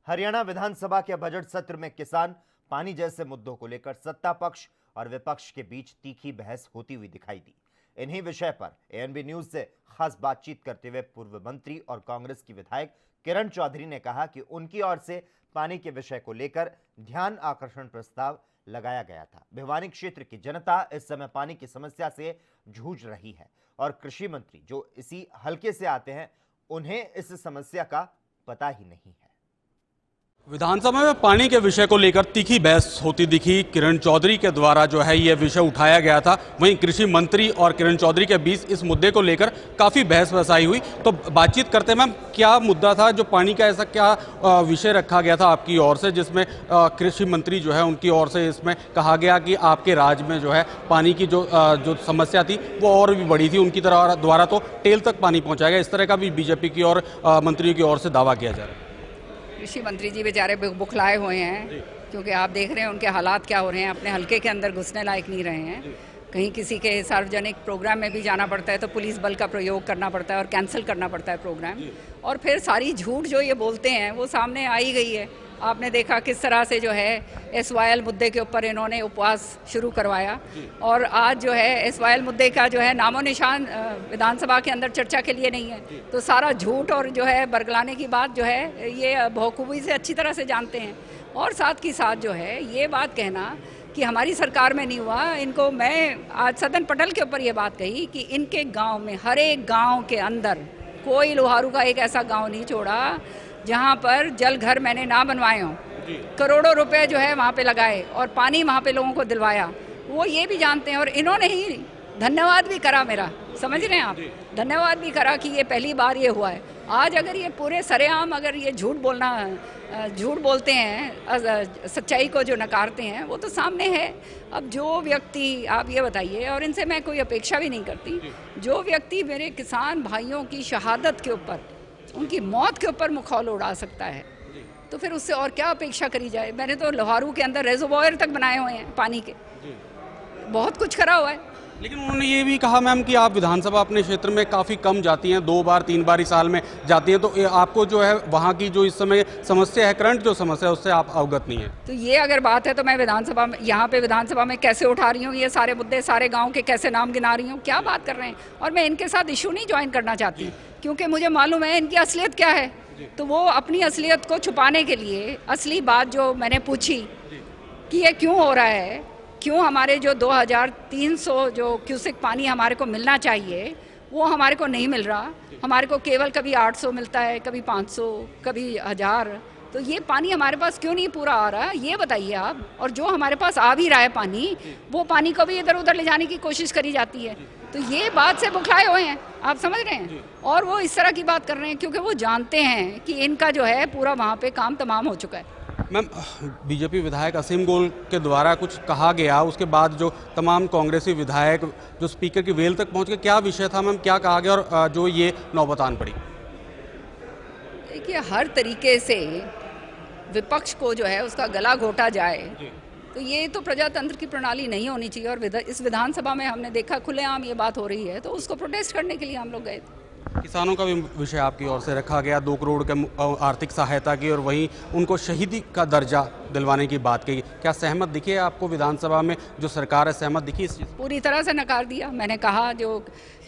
हरियाणा विधानसभा के बजट सत्र में किसान पानी जैसे मुद्दों को लेकर सत्ता पक्ष और विपक्ष के बीच तीखी बहस होती हुई दिखाई दी। इन्हीं विषय पर एएनबी न्यूज से खास बातचीत करते हुए पूर्व मंत्री और कांग्रेस की विधायक किरण चौधरी ने कहा कि उनकी ओर से पानी के विषय को लेकर ध्यान आकर्षण प्रस्ताव लगाया गया था। भिवानी क्षेत्र की जनता इस समय पानी की समस्या से जूझ रही है और कृषि मंत्री जो इसी हलके से आते हैं उन्हें इस समस्या का पता ही नहीं है। विधानसभा में पानी के विषय को लेकर तीखी बहस होती दिखी। किरण चौधरी के द्वारा जो है ये विषय उठाया गया था। वहीं कृषि मंत्री और किरण चौधरी के बीच इस मुद्दे को लेकर काफ़ी बहस बसाई हुई। तो बातचीत करते मैम, क्या मुद्दा था जो पानी का, ऐसा क्या विषय रखा गया था आपकी ओर से जिसमें कृषि मंत्री जो है उनकी ओर से इसमें कहा गया कि आपके राज्य में जो है पानी की जो समस्या थी वो और भी बड़ी थी, उनकी द्वारा तो टेल तक पानी पहुँचाया गया, इस तरह का भी बीजेपी की और मंत्रियों की ओर से दावा किया जा रहा है। कृषि मंत्री जी बेचारे बुखलाए हुए हैं क्योंकि आप देख रहे हैं उनके हालात क्या हो रहे हैं। अपने हलके के अंदर घुसने लायक नहीं रहे हैं। कहीं किसी के सार्वजनिक प्रोग्राम में भी जाना पड़ता है तो पुलिस बल का प्रयोग करना पड़ता है और कैंसिल करना पड़ता है प्रोग्राम। और फिर सारी झूठ जो ये बोलते हैं वो सामने आ ही गई है। आपने देखा किस तरह से जो है एसवाईएल मुद्दे के ऊपर इन्होंने उपवास शुरू करवाया और आज जो है एसवाईएल मुद्दे का जो है नामो निशान विधानसभा के अंदर चर्चा के लिए नहीं है। तो सारा झूठ और जो है बरगलाने की बात जो है ये बखूबी से अच्छी तरह से जानते हैं। और साथ ही साथ जो है ये बात कहना कि हमारी सरकार में नहीं हुआ, इनको मैं आज सदन पटल के ऊपर ये बात कही कि इनके गाँव में, हर एक गाँव के अंदर कोई लोहारू का एक ऐसा गाँव नहीं छोड़ा जहाँ पर जल घर मैंने ना बनवाए हों। करोड़ों रुपए जो है वहाँ पे लगाए और पानी वहाँ पे लोगों को दिलवाया, वो ये भी जानते हैं। और इन्होंने ही धन्यवाद भी करा मेरा, समझ रहे हैं आप, धन्यवाद भी करा कि ये पहली बार ये हुआ है। आज अगर ये पूरे सरेआम अगर ये झूठ बोलते हैं, सच्चाई को जो नकारते हैं, वो तो सामने है। अब जो व्यक्ति, आप ये बताइए, और इनसे मैं कोई अपेक्षा भी नहीं करती, जो व्यक्ति मेरे किसान भाइयों की शहादत के ऊपर, उनकी मौत के ऊपर मुखौल उड़ा सकता है तो फिर उससे और क्या अपेक्षा करी जाए। मैंने तो लोहारू के अंदर रेजोवॉयर तक बनाए हुए हैं पानी के, बहुत कुछ करा हुआ है। लेकिन उन्होंने ये भी कहा मैम कि आप विधानसभा अपने क्षेत्र में काफ़ी कम जाती हैं, 2 बार 3 बार इस साल में जाती हैं, तो आपको जो है वहाँ की जो इस समय समस्या है, करंट जो समस्या है, उससे आप अवगत नहीं है। तो ये अगर बात है तो मैं विधानसभा में, यहाँ पे विधानसभा में कैसे उठा रही हूँ ये सारे मुद्दे, सारे गाँव के कैसे नाम गिना रही हूँ, क्या बात कर रहे हैं। और मैं इनके साथ इशू नहीं ज्वाइन करना चाहती क्योंकि मुझे मालूम है इनकी असलियत क्या है। तो वो अपनी असलियत को छुपाने के लिए असली बात जो मैंने पूछी कि ये क्यों हो रहा है, क्यों हमारे जो 2300 जो क्यूसेक पानी हमारे को मिलना चाहिए वो हमारे को नहीं मिल रहा। हमारे को केवल कभी 800 मिलता है, कभी 500, कभी 1000। तो ये पानी हमारे पास क्यों नहीं पूरा आ रहा, ये बताइए आप। और जो हमारे पास आ भी रहा है पानी, वो पानी को भी इधर उधर ले जाने की कोशिश करी जाती है। तो ये बात से बुखलाए हुए हैं, आप समझ रहे हैं। और वो इस तरह की बात कर रहे हैं क्योंकि वो जानते हैं कि इनका जो है पूरा वहाँ पे काम तमाम हो चुका है। मैम, बीजेपी विधायक असीम गोयल के द्वारा कुछ कहा गया, उसके बाद जो तमाम कांग्रेसी विधायक जो स्पीकर की वेल तक पहुंच गए, क्या विषय था मैम, क्या कहा गया और जो ये नौबत आन पड़ी? देखिए, हर तरीके से विपक्ष को जो है उसका गला घोटा जाए तो ये तो प्रजातंत्र की प्रणाली नहीं होनी चाहिए। और इस विधानसभा में हमने देखा खुलेआम ये बात हो रही है, तो उसको प्रोटेस्ट करने के लिए हम लोग गए थे। किसानों का भी विषय आपकी ओर से रखा गया, 2 करोड़ के आर्थिक सहायता की और वहीं उनको शहीदी का दर्जा दिलवाने की बात कही। क्या सहमत दिखी आपको विधानसभा में जो सरकार है, सहमत दिखी इस चीज़? पूरी तरह से नकार दिया। मैंने कहा जो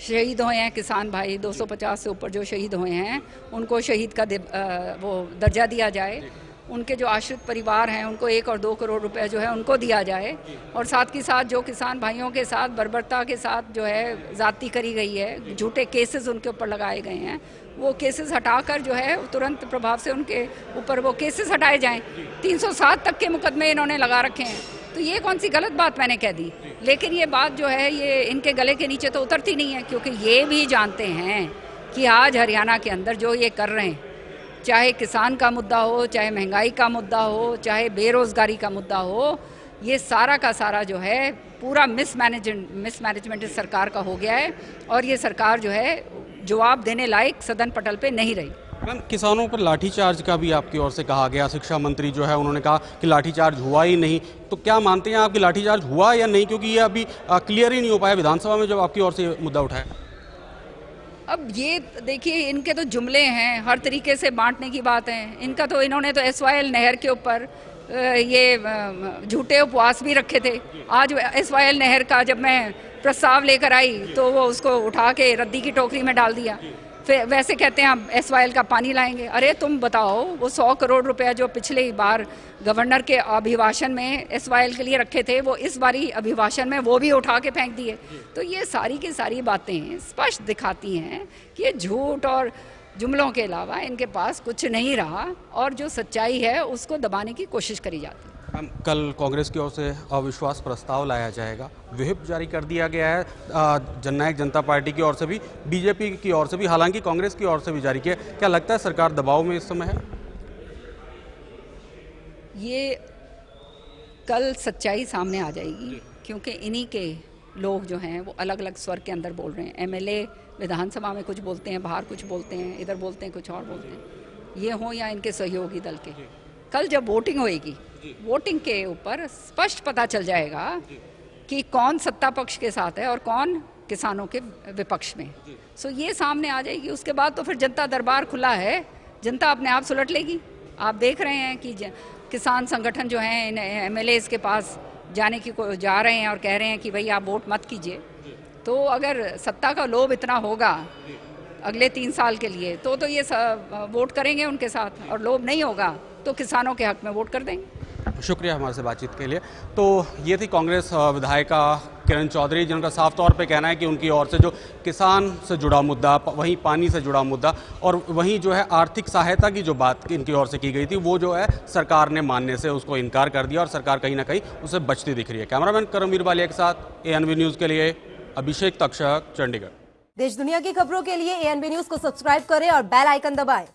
शहीद हुए हैं किसान भाई, 250 से ऊपर जो शहीद हुए हैं, उनको शहीद का वो दर्जा दिया जाए। उनके जो आश्रित परिवार हैं उनको 1 और 2 करोड़ रुपए जो है उनको दिया जाए। और साथ के साथ जो किसान भाइयों के साथ बर्बरता के साथ जो है ज़्यादती करी गई है, झूठे केसेस उनके ऊपर लगाए गए हैं, वो केसेस हटाकर जो है तुरंत प्रभाव से उनके ऊपर वो केसेस हटाए जाएं। 307 तक के मुकदमे इन्होंने लगा रखे हैं। तो ये कौन सी गलत बात मैंने कह दी। लेकिन ये बात जो है ये इनके गले के नीचे तो उतरती नहीं है क्योंकि ये भी जानते हैं कि आज हरियाणा के अंदर जो ये कर रहे हैं, चाहे किसान का मुद्दा हो, चाहे महंगाई का मुद्दा हो, चाहे बेरोजगारी का मुद्दा हो, ये सारा का सारा जो है पूरा मिसमैनेजमेंट इस सरकार का हो गया है। और ये सरकार जो है जवाब देने लायक सदन पटल पे नहीं रही। मैम, किसानों पर लाठीचार्ज का भी आपकी ओर से कहा गया। शिक्षा मंत्री जो है उन्होंने कहा कि लाठीचार्ज हुआ ही नहीं, तो क्या मानते हैं आप कि लाठीचार्ज हुआ या नहीं, क्योंकि ये अभी क्लियर ही नहीं हो पाया विधानसभा में जब आपकी ओर से मुद्दा उठाया? अब ये देखिए, इनके तो जुमले हैं, हर तरीके से बांटने की बात है इनका। तो इन्होंने तो SYL नहर के ऊपर ये झूठे उपवास भी रखे थे। आज SYL नहर का जब मैं प्रस्ताव लेकर आई तो वो उसको उठा के रद्दी की टोकरी में डाल दिया। फिर वैसे कहते हैं हम SYL का पानी लाएंगे। अरे तुम बताओ, वो 100 करोड़ रुपया जो पिछले बार गवर्नर के अभिभाषण में SYL के लिए रखे थे, वो इस बारी अभिभाषण में वो भी उठा के फेंक दिए। तो ये सारी की सारी बातें स्पष्ट दिखाती हैं कि ये झूठ और जुमलों के अलावा इनके पास कुछ नहीं रहा, और जो सच्चाई है उसको दबाने की कोशिश करी जाती है। कल कांग्रेस की ओर से अविश्वास प्रस्ताव लाया जाएगा, व्हिप जारी कर दिया गया है जननायक जनता पार्टी की ओर से भी, बीजेपी की ओर से भी, हालांकि कांग्रेस की ओर से भी जारी किया। क्या लगता है सरकार दबाव में इस समय है? ये कल सच्चाई सामने आ जाएगी, क्योंकि इन्हीं के लोग जो हैं वो अलग अलग स्वर के अंदर बोल रहे हैं। MLA विधानसभा में कुछ बोलते हैं, बाहर कुछ बोलते हैं, इधर बोलते हैं, कुछ और बोलते हैं। ये हों या इनके सहयोगी दल के, कल जब वोटिंग होएगी, वोटिंग के ऊपर स्पष्ट पता चल जाएगा कि कौन सत्ता पक्ष के साथ है और कौन किसानों के विपक्ष में। सो ये सामने आ जाएगी। उसके बाद तो फिर जनता दरबार खुला है, जनता अपने आप सुलट लेगी। आप देख रहे हैं कि किसान संगठन जो हैं इन MLAs के पास जाने की जा रहे हैं और कह रहे हैं कि भाई आप वोट मत कीजिए। तो अगर सत्ता का लोभ इतना होगा अगले 3 साल के लिए, तो ये वोट करेंगे उनके साथ, और लोभ नहीं होगा तो किसानों के हक में वोट कर देंगे। शुक्रिया हमारे से बातचीत के लिए। तो ये थी कांग्रेस विधायिका किरण चौधरी, जिनका साफ तौर पे कहना है कि उनकी ओर से जो किसान से जुड़ा मुद्दा, वहीं पानी से जुड़ा मुद्दा, और वहीं जो है आर्थिक सहायता की जो बात इनकी ओर से की गई थी, वो जो है सरकार ने मानने से उसको इनकार कर दिया, और सरकार कहीं ना कहीं उसे बचती दिख रही है। कैमरामैन करमवीर वालिया के साथ ANB न्यूज़ के लिए अभिषेक तक्षक, चंडीगढ़। देश दुनिया की खबरों के लिए ANB न्यूज़ को सब्सक्राइब करें और बेल आइकन दबाएं।